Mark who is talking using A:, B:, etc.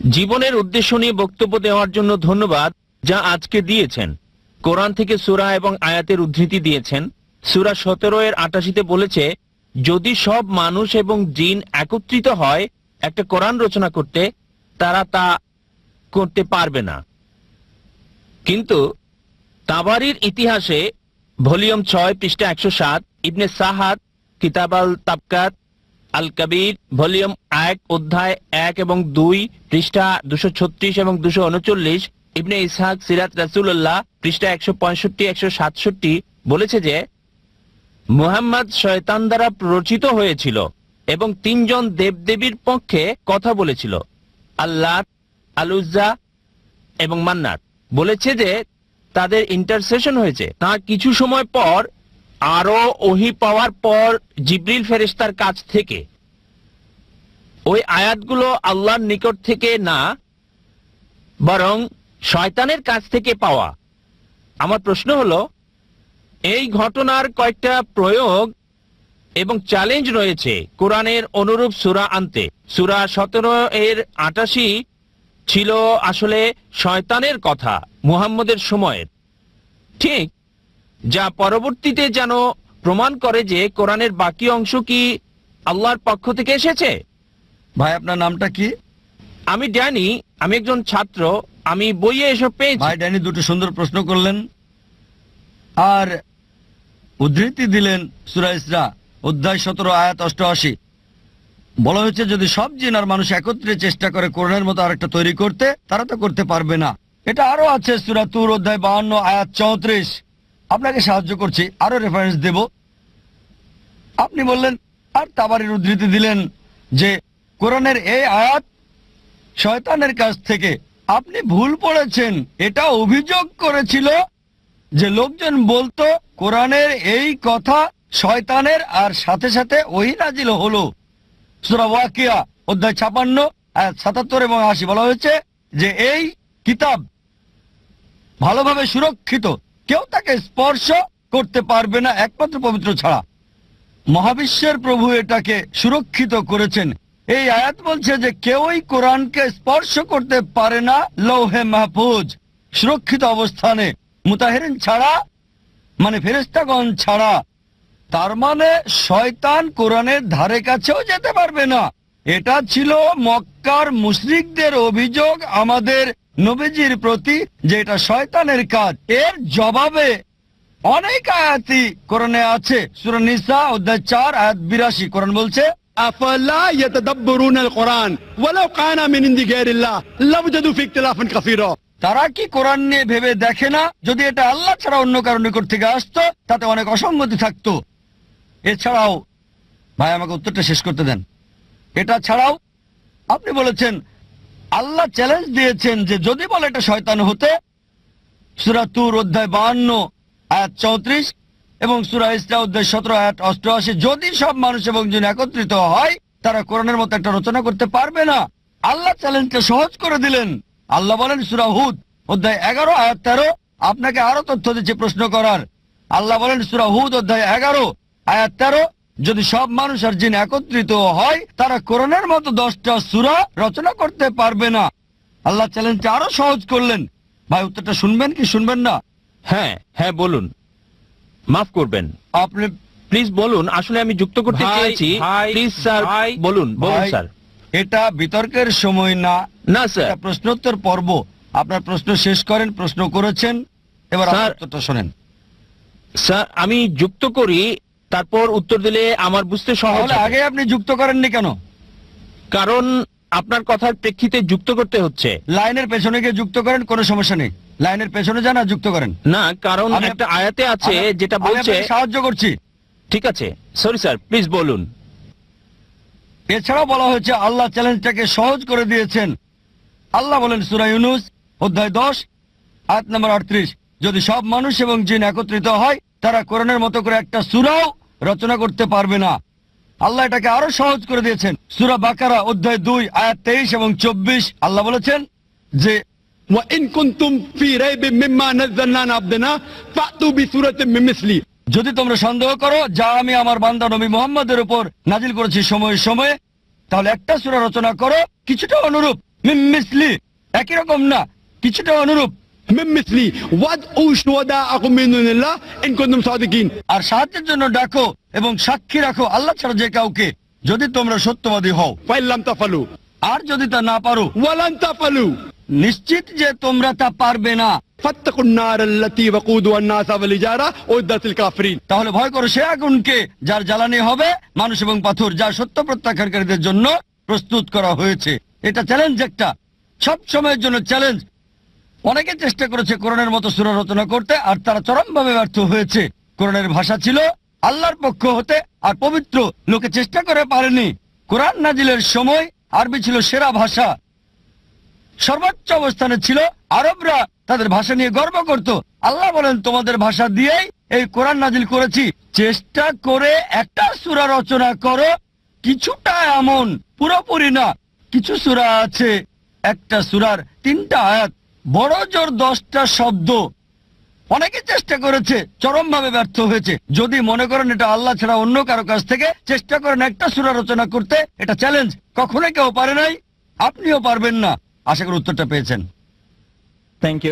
A: জীবনের উদ্দেশ্য নিয়ে বক্তব্য দেওয়ার জন্য ধন্যবাদ, যা আজকে দিয়েছেন। কোরআন থেকে সূরা এবং আয়াতের উদ্ধৃতি দিয়েছেন। সূরা 17-88 বলেছে, যদি সব মানুষ এবং জিন একত্রিত হয় একটা কোরআন রচনা করতে, তারা তা করতে পারবে না। কিন্তু তাবারির ইতিহাসে ভলিউম 6 পৃষ্ঠা 107, ইবনে সাহাদ কিতাব আল তাবকাত আল কবির ভলিউম 1 অধ্যায় 1 এবং 2 পৃষ্ঠা 236 এবং 239, ইবনে ইসহাক সিরাত রাসূলুল্লাহ পৃষ্ঠা 165-167 বলেছে যে মুহাম্মদ শয়তান দ্বারা প্ররোচিত হয়েছিল এবং 3 জন দেবদেবীর পক্ষে কথা বলেছিল, আল্লাহ, আল উজ্জা এবং মান্নাত। বলেছে যে তাদের ইন্টারসেশন হয়েছে। তা কিছু সময় পর আরো ওহী পাওয়ার পর জিবরিল ফেরেশতার কাছ থেকে ওই আয়াতগুলো আল্লাহর নিকট থেকে না, বরং শয়তানের কাছ থেকে পাওয়া। আমার প্রশ্ন হলো, এই ঘটনার কয়েকটা প্রয়োগ এবং চ্যালেঞ্জ রয়েছে কোরআনের অনুরূপ সূরা আনতে। সূরা 17-88 ছিল আসলে শয়তানের কথা মুহাম্মদের সময়ের, ঠিক, যা পরবর্তীতে যেন প্রমাণ করে যে কোরআনের বাকি অংশ কি আল্লাহর পক্ষ থেকে এসেছে।
B: ভাই, আপনার নামটা কি?
A: আমি ড্যানি, আমি একজন ছাত্র, আমি বইয়ে এসব পেয়েছি।
B: ভাই ড্যানি দুটো সুন্দর প্রশ্ন করলেন আর উদ্ধৃতি দিলেন সূরা ইসরা অধ্যায় 17 আয়াত 88। বলা হয়েছে যদি সব জিন আর মানুষ একত্রে চেষ্টা করে কোরআনের মতো আরেকটা তৈরি করতে, তারা তো করতে পারবে না। এটা আরো আছে সূরা তুর অধ্যায় 52 আয়াত 34। আপনাকে সাহায্য করছি, আরো রেফারেন্স দেব। আপনি বললেন আর তাবারির উদ্ধৃতি দিলেন যে কোরআনের এই আয়াত শয়তানের কাছ থেকে। আপনি ভুল পড়েছেন। এটা অভিযোগ করেছিল যে লোকজন বলতো কোরআনের এই কথা শয়তানের, আর সাথে সাথে ওহী নাজিল হলো। সূরা ওয়াকিয়া অধ্যায় 56 আয়াত 77 এবং 80 বলা হয়েছে যে এই কিতাব ভালোভাবে সুরক্ষিত, কেউ তাকে স্পর্শ করতে পারবে না একমাত্র পবিত্র ছাড়া। মহাবিশ্বের প্রভু এটাকে সুরক্ষিত করেছেন। এই আয়াত বলছে যে কেউই কোরআনকে স্পর্শ করতে পারে না লৌহে মাহফুজ, সুরক্ষিত অবস্থানে, মুতাহিরিন ছাড়া, মানে ফেরেশতাগণ ছাড়া। তার মানে শয়তান কোরআনের ধারে কাছেও যেতে পারবে না। এটা ছিল মক্কার মুশরিকদের অভিযোগ আমাদের নবীজির প্রতি যে এটা শয়তানের কাজ। এর জবাবে অনেক আয়াতই কোরআনে আছে। সূরা নিসা অধ্যায় 4 আয়াত 82 কোরআন বলছে,
C: আফালা ইয়াতাদাব্বারুনাল কোরআন ওয়ালাউ কানা মিন ইনদি গায়রিল্লাহ লাওজাদু ফি ইখতিলাফান কাসীরা।
B: তারা কি কোরআন নিয়ে ভেবে দেখে না যদি এটা আল্লাহ ছাড়া অন্য কারো নিকট থেকে আসতো তাতে অনেক অসঙ্গতি থাকতো। এছাড়াও, ভাই আমাকে উত্তরটা শেষ করতে দেন। এটা ছাড়াও আপনি বলেছেন আল্লাহ চ্যালেঞ্জ দিয়েছেন যে যদি বলে এটা শয়তান হতে, সূরা তুর অধ্যায় 52 আয়াত 34 এবং সূরা ইসরা অধ্যায় 17 আয়াত 88, যদি সব মানুষ এবং জিন একত্রিত হয় তারা কোরআনের মতো একটা রচনা করতে পারবে না। আল্লাহ চ্যালেঞ্জটা সহজ করে দিলেন। আল্লাহ বলেন সূরা হুদ অধ্যায় 11 আয়াত 13, আপনাকে আরো তথ্য দিচ্ছে প্রশ্ন করার। আল্লাহ বলেন সূরা হুদ অধ্যায় 11 আয়াত 13, যদি সব মানুষ আর জিন একত্রিত হয় তারা কোরআনের মতো 10টা সূরা রচনা করতে পারবে না। আল্লাহ চ্যালেঞ্জটা আরো সহজ করলেন। ভাই উত্তরটা শুনবেন কি শুনবেন না?
A: হ্যাঁ হ্যাঁ বলুন, মাফ করবেন,
B: আপনি
A: প্লিজ বলুন। আসলে আমি যুক্ত করতে চেয়েছি। প্লিজ স্যার বলুন, বলুন স্যার।
B: এটা বিতর্কের সময় না,
A: না স্যার,
B: এটা প্রশ্নোত্তর পর্ব। আপনার প্রশ্ন শেষ করেন, প্রশ্ন করেছেন, এবার
A: স্যার,
B: উত্তরটা শোনেন।
A: স্যার আমি যুক্ত করি, তারপর উত্তর দিলে আমার বুঝতে সহজ
B: তাহলে
A: হবে।
B: আগে আপনি যুক্ত করেননি কেন?
A: কারণ আপনার কথার প্রেক্ষিতে যুক্ত করতে হচ্ছে।
B: লাইনের পেছনে গিয়ে যুক্ত করেন, কোনো সমস্যা নেই। লাইনের পেছনে যান আর যুক্ত করেন।
A: না, কারণ একটা আয়াতে আছে যেটা
B: আমি
A: বলছে।
B: আপনাকে সাহায্য করছি।
A: ঠিক আছে, সরি স্যার, প্লিজ বলুন।
B: এছাড়াও বলা হয়েছে আল্লাহ চ্যালেঞ্জটাকে সহজ করে দিয়েছেন। আল্লাহ বলেন সূরা ইউনূস অধ্যায় 10 আয়াত নম্বর 38, যদি সব মানুষ এবং জিন একত্রিত হয় তারা কোরআনের মতো করে একটা সূরাও রচনা করতে পারবে না। আল্লাহ এটাকে আরো সহজ করে দিয়েছেন। সূরা বাকারা অধ্যায় 2 আয়াত 23 এবং 24 আল্লাহ বলেছেন যে
C: ওয়া ইন কুনতুম ফি রাইবিম মিম্মা নাযালনা আলা আবদিনা ফাতু বিসূরাতিন মিন মিসলি।
B: যদি তোমরা সন্দেহ করো যা আমি আমার বান্দা নবী মুহাম্মদের উপর নাজিল করেছি সময়ে সময়ে, তাহলে একটা সূরা রচনা করো কিছুটা অনুরূপ। মিন মিসলি, একই রকম না, কিছুটা অনুরূপ।
C: من مثلي وادعوا شهداءكم من دون الله ان كنتم صادقين
B: আর সাহায্যের জন্য ডাকো এবং সাক্ষী রাখো আল্লাহ ছাড়া যে কাউকে, যদি তোমরা সত্যবাদী হও।
C: فإن لم تفعلوا
B: আর যদি তা না পারো,
C: ولن تفعلوا
B: নিশ্চিত যে তোমরা তা পারবে না,
C: فاتقوا النار التي وقودها الناس والحجارة أعدت للكافرين।
B: তাহলে ভয় করো সে আগুনকে যার জ্বালানি হবে মানুষ এবং পাথর, যা সত্য প্রত্যাখ্যানকারীদের জন্য প্রস্তুত করা হয়েছে। এটা চ্যালেঞ্জ, একটা সব সময়ের জন্য চ্যালেঞ্জ। অনেকে চেষ্টা করেছে কোরআনের মতো সূরা রচনা করতে, আর তারা চরমভাবে ব্যর্থ হয়েছে। কোরআনের ভাষা ছিল আল্লাহর পক্ষ হতে আর পবিত্র, লোকে চেষ্টা করে পারেনি। কোরআন নাজিলের সময় আরবি ছিল সেরা ভাষা, সর্বোচ্চ অবস্থানে ছিল। আরবরা তাদের ভাষা নিয়ে গর্ব করত। আল্লাহ বলেন, তোমাদের ভাষা দিয়েই এই কোরআন নাজিল করেছি, চেষ্টা করে একটা সূরা রচনা করো। কিছুটা এমন, পুরোপুরি না। কিছু সূরা আছে একটা সূরার 3টা আয়াত, বড় জোর 10টা শব্দ। অনেকে চেষ্টা করেছে, চরমভাবে ব্যর্থ হয়েছে। যদি মনে করেন এটা আল্লাহ ছাড়া অন্য কারো কাছ থেকে চেষ্টা করেন একটা সূরা রচনা করতে, এটা চ্যালেঞ্জ, কখনোই কেউ পারে নাই, আপনিও পারবেন না। আশা করি উত্তরটা পেয়েছেন।
A: Thank you.